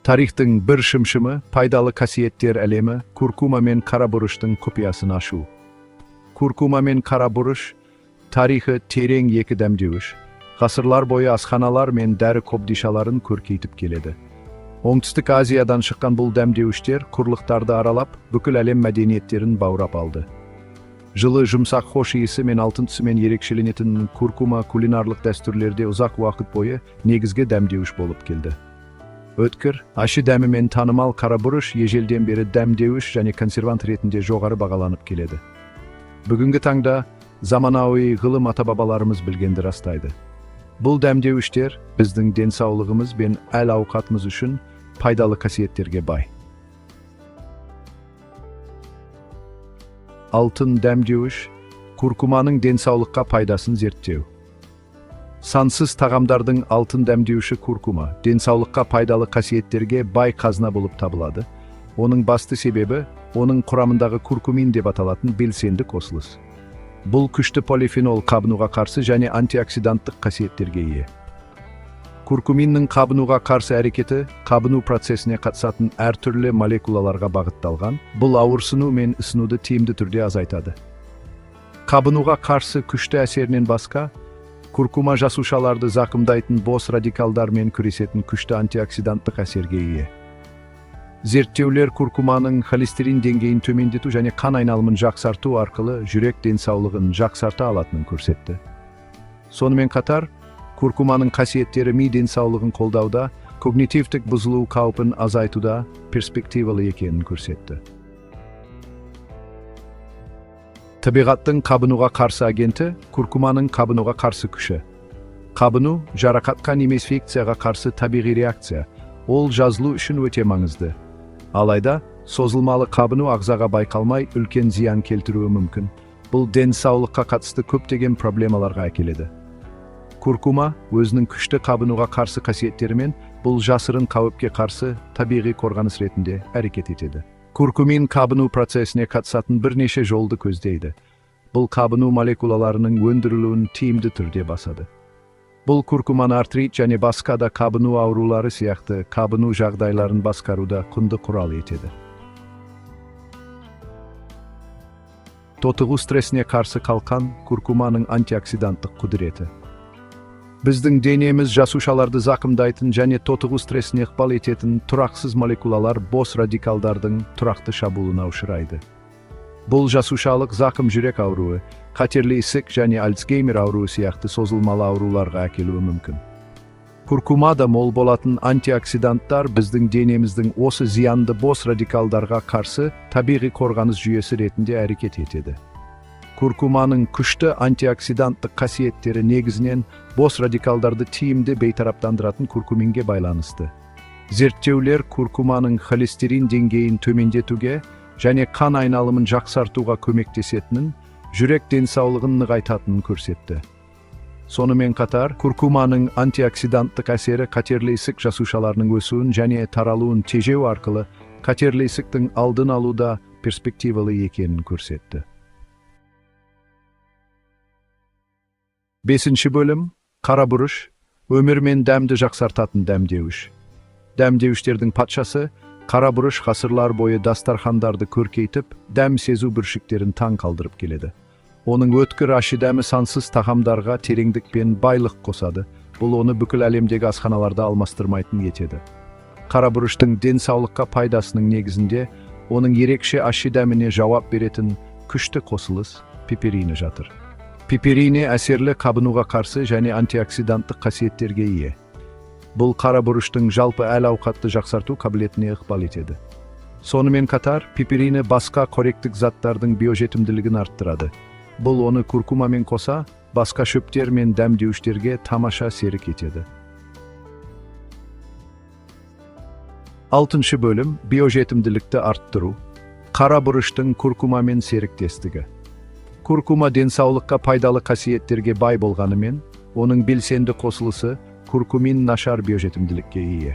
Тарихтың бір шымшымы, пайдалы қасиеттер әлемі, куркума мен қарабұрыштың құпиясын ашу. Куркума мен қарабұрыш тарихы терең екі дәмдеуіш, ғасырлар бойы асханалар мен дәрі қобдишаларын көркейтіп келеді. Оңтүстік Азиядан шыққан бұл дәмдеуіштер құрлықтарды аралап, бүкіл әлем мәдениеттерін баурап алды. Жылы жұмсақ хош иісі мен алтын түсімен ерекшеленетін куркума кулинарлық дәстүрлерде ұзақ уақыт бойы негізгі дәмдеуіш болып келді. Өткір, ащы дәмімен танымал қарабұрыш ежелден бері дәмдеуіш және консервант ретінде жоғары бағаланып келеді. Бүгінгі таңда заманауи ғылым ата-бабаларымыз білгенді растайды. Бұл дәмдеуіштер біздің денсаулығымыз бен әл-ауқатымыз үшін пайдалы қасиеттерге бай. Алтын дәмдеуіш, куркуманың денсаулыққа пайдасын зерттеу. Сансыз тағамдардың алтын дәмдеуші куркума денсаулыққа пайдалы қасиеттерге бай қазына болып табылады. Оның басты себебі оның құрамындағы куркумин деп аталатын белсенді қосылыс. Бұл күшті полифенол қабынуға қарсы және антиоксиданттық қасиеттерге ие. Куркуминнің қабынуға қарсы әрекеті қабыну процесіне қатысатын әртүрлі молекулаларға бағытталған. Бұл ауырсыну мен ісінуді тиімді түрде азайтады. Қабынуға қарсы күшті әсерінен басқа, куркума жасушаларды зақымдайтын бос радикалдармен күресетін күшті антиоксиданттық әсерге ие. Зерттеулер куркуманың холестерин деңгейін төмендету және қан айналымын жақсарту арқылы жүрек денсаулығын жақсарта алатынын көрсетті. Сонымен қатар, куркуманың қасиеттері ми денсаулығын қолдауда, когнитивтік бұзылу қаупін азайтуда перспективалы екенін көрсетті. Табиғаттың қабынуға қарсы агенті куркуманың қабынуға қарсы күші. Қабыну жарақатқа немесе инфекцияға қарсы табиғи реакция. Ол жазылу үшін өте маңызды. Алайда, созылмалы қабыну ағзаға байқалмай үлкен зиян келтіруі мүмкін. Бұл денсаулыққа қатысты көптеген проблемаларға әкеледі. Куркума өзінің күшті қабынуға қарсы қасиеттерімен бұл жасырын қауіпке қарсы табиғи қорғаныс ретінде әрекет етеді. Куркумин қабыну процесіне қатысатын бірнеше жолды көздейді. Бұл қабыну молекулаларының өндірілуін тиімді түрде басады. Бұл куркуманы артрит және басқа да қабыну аурулары сияқты қабыну жағдайларын басқаруда құнды құрал етеді. Тотығу стресіне қарсы қалқан куркуманың антиоксиданттық құдіреті. Біздің денеміз жасушаларды зақымдайтын және тотығу стресіне ықпал ететін тұрақсыз молекулалар бос радикалдардың тұрақты шабуылына ұшырайды. Бұл жасушалық зақым жүрек ауруы, қатерлі ісік және Альцгеймер ауруы сияқты созылмалы ауруларға әкелуі мүмкін. Куркумада мол болатын антиоксиданттар біздің денеміздің осы зиянды бос радикалдарға қарсы табиғи қорғаныс жүйесі ретінде әрекет етеді. Куркуманың күшті антиоксиданттық қасиеттері негізінен бос радикалдарды тиімді бейтараптандыратын куркуминге байланысты. Зерттеулер куркуманың холестерин деңгейін төмендетуге және қан айналымын жақсартуға көмектесетінін, жүрек денсаулығын нығайтатынын көрсетті. Сонымен қатар, куркуманың антиоксиданттық әсері қатерлі ісік жасушаларының өсуін және таралуын тежеу арқылы қатерлі ісіктің алдын алуда перспективалы екенін көрсетті. 5-ші бөлім – қарабұрыш, өмір мен дәмді жақсартатын дәмдеуіш. Дәмдеуіштердің патшасы, қарабұрыш ғасырлар бойы дастархандарды көркейтіп, дәм сезу бүршіктерін таң қалдырып келеді. Оның өткір ащы дәмі сансыз тағамдарға тереңдік пен байлық қосады. Бұл оны бүкіл әлемдегі асханаларда алмастырмайтын етеді. Қарабұрыштың денсаулыққа пайдасының негізінде, оның ерекше ащы дәміне жауап беретін күшті қосылыс пеперини жатыр. Пеперини әсерлі қабынуға қарсы және антиоксиданттық қасиеттерге ие. Бұл қарабұрыштың жалпы әл-ауқатты жақсарту қабілетіне ықпал етеді. Сонымен қатар, пеперини басқа қоректік заттардың биожетімділігін арттырады. Бұл оны куркумамен қоса, басқа шөптер мен дәмдеуіштерге тамаша серік етеді. 6-ші бөлім – биожетімділікті арттыру. Қарабұрыштың куркумамен серіктестігі. Куркума денсаулыққа пайдалы қасиеттерге бай болғанымен, оның белсенді қосылысы куркумин нашар биожетімділікке ие.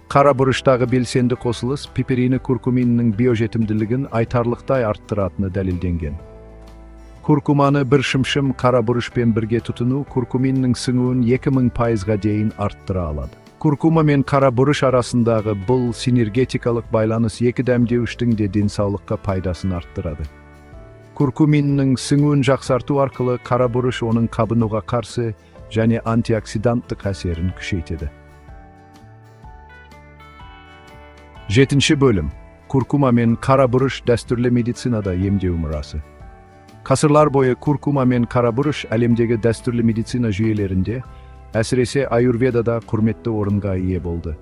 Қарабұрыштағы белсенді қосылыс пеперини куркуминнің биожетімділігін айтарлықтай арттыратыны дәлелденген. Куркуманы бір шымшым қарабұрышпен бірге тұтыну куркуминнің сіңуін 2000%-ға дейін арттыра алады. Kurkuma мен қара бұрыш арасындағы бұл синергетикалық байланыс екі дәмдеуіштің де денсаулыққа пайдасын арттырады. Куркуминнің сіңуін жақсарту арқылы қара бұрыш оның қабынуға қарсы және антиоксиданттық әсерін күшейтеді. 7 бөлім. Куркума мен қара бұрыш дәстүрлі медицинада емдеу мұрасы. Ғасырлар бойы куркума мен қара бұрыш әлемдегі дәстүрлі медицина жүйелерінде, әсіресе аюрведада құрметті орынға ие болды.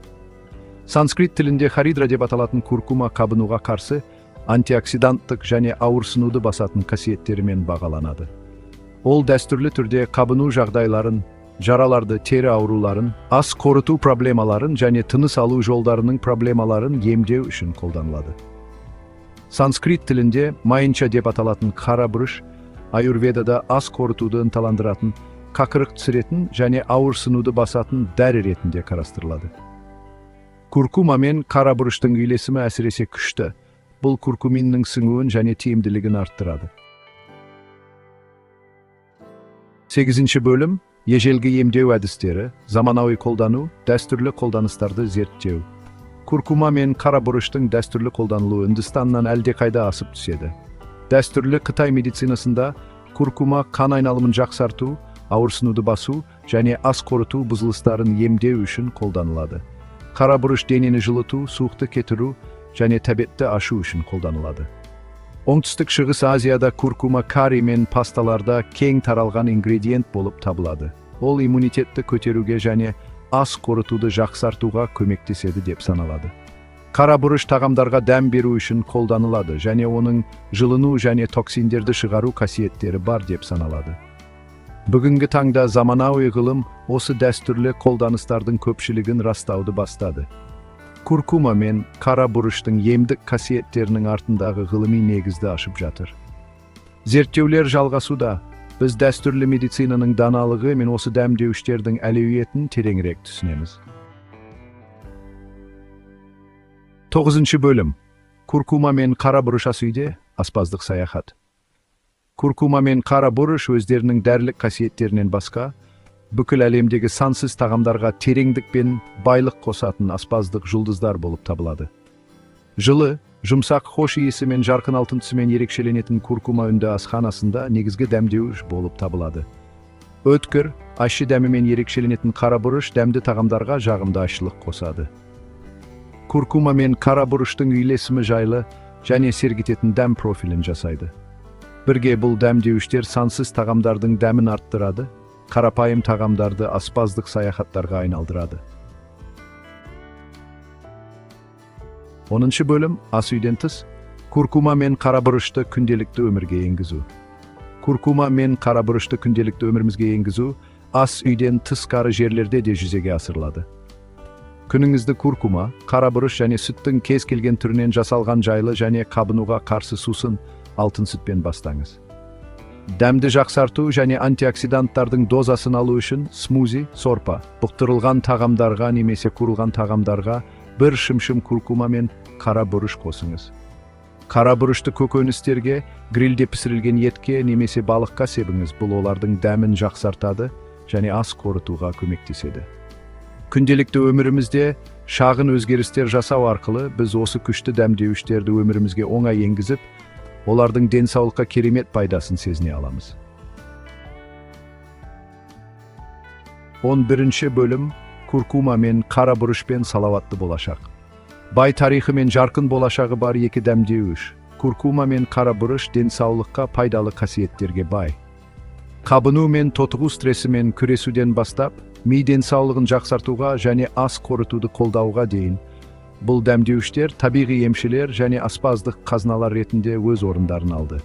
Санскрит тілінде харидра деп аталатын куркума қабынуға қарсы антиоксиданттық және ауырсынуды басатын қасиеттерімен бағаланады. Ол дәстүрлі түрде қабыну жағдайларын, жараларды, тері ауруларын, ас қорыту проблемаларын және тыныс алу жолдарының проблемаларын емдеу үшін қолданылады. Санскрит тілінде майынша деп аталатын қара бұрыш аюрведада ас қорытуды ынталандыратын, қақырық түсіретін және ауырсынуды басатын дәрі ретінде қарастырылады. Куркума мен қара бұрыштың үйлесімі әсіресе күшті. Бұл куркуминнің сіңуін және тиімділігін арттырады. 8 бөлім. Ежелгі емдеу әдістері, заманауи қолдану, дәстүрлі қолданыстарды зерттеу. Куркума мен қара бұрыштың дәстүрлі қолданылуы Үндістаннан әлдеқайда асып түседі. Дәстүрлі Қытай медицинасында куркума қан айналымын жақсарту, ауырсынуды басу және ас қорыту бұзылыстарын емдеу үшін қолданылады. Қара бұрыш денені жылыту, суықты кетіру және тәбетті ашу үшін қолданылады. Оңтүстік Шығыс Азияда куркума карри мен пасталарда кең таралған ингредиент болып табылады. Ол иммунитетті көтеруге және ас қорытуды жақсартуға көмектеседі деп саналады. Қара бұрыш тағамдарға дәм беру үшін қолданылады және оның жылыну және токсиндерді шығару қасиеттері бар деп саналады. Бүгінгі таңда заманауи ғылым осы дәстүрлі қолданыстардың көпшілігін растауды бастады. Куркума мен қара бұрыштың емдік қасиеттерінің артындағы ғылыми негізді ашып жатыр. Зерттеулер жалғасуда, біз дәстүрлі медицинаның даналығы мен осы дәмдеуіштердің әлеуетін тереңірек түсінеміз. 9 бөлім. Куркума мен қара бұрыш ас үйде аспаздық саяхат. Куркума мен қара бұрыш өздерінің дәрілік қасиеттерінен басқа, бүкіл әлемдегі сансыз тағамдарға тереңдік пен байлық қосатын аспаздық жұлдыздар болып табылады. Жылы, жұмсақ хош иісі мен жарқын алтын түсімен ерекшеленетін куркума үнді асханасында негізгі дәмдеуіш болып табылады. Өткір, ащы дәмімен ерекшеленетін қара бұрыш дәмді тағамдарға жағымды ащылық қосады. Куркума мен қара бұрыштың үйлесімі жайлы және сергітетін дәм профилін жасайды. Бірге бұл дәмдеуіштер сансыз тағамдардың дәмін арттырады, қарапайым тағамдарды аспаздық саяхаттарға айналдырады. 10 бөлім. Ас үйден тыс. Куркума мен қара бұрышты күнделікті өмірге енгізу. Куркума мен қара бұрышты күнделікті өмірімізге енгізу ас үйден тыс қары жерлерде де жүзеге асырылады. Күніңізді куркума, қара бұрыш және сүттің кез келген түрінен жасалған жайлы және қабынуға қарсы сусын алтын сүтпен бастаңыз. Дәмді жақсарту және антиоксиданттардың дозасын алу үшін смузи, сорпа, бұқтырылған тағамдарға немесе қуырылған тағамдарға бір шымшым куркума мен қара бұрыш қосыңыз. Қара бұрышты көкөністерге, грилде пісірілген етке немесе балыққа себіңіз. Бұл олардың дәмін жақсартады және ас қорытуға көмектеседі. Күнделікті өмірімізде шағын өзгерістер жасау арқылы біз осы күшті дәмдеуіштерді өмірімізге оңай енгізіп, олардың денсаулыққа керемет пайдасын сезіне аламыз. 11 бөлім. Куркума мен қара бұрышпен салауатты болашақ. Бай тарихы мен жарқын болашағы бар екі дәмдеуіш. Куркума мен қара бұрыш денсаулыққа пайдалы қасиеттерге бай. Қабыну мен тотығу стресімен күресуден бастап, ми денсаулығын жақсартуға және ас қорытуды қолдауға дейін, бұл дәмдеуіштер табиғи емшілер және аспаздық қазыналар ретінде өз орындарын алды.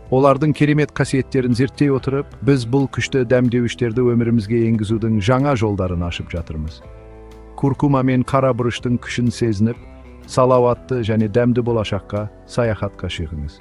Олардың керемет қасиеттерін зерттей отырып, біз бұл күшті дәмдеуіштерді өмірімізге енгізудің жаңа жолдарын ашып жатырмыз. Куркума мен қара бұрыштың күшін сезініп, салауатты және дәмді болашаққа саяхатқа шығыңыз.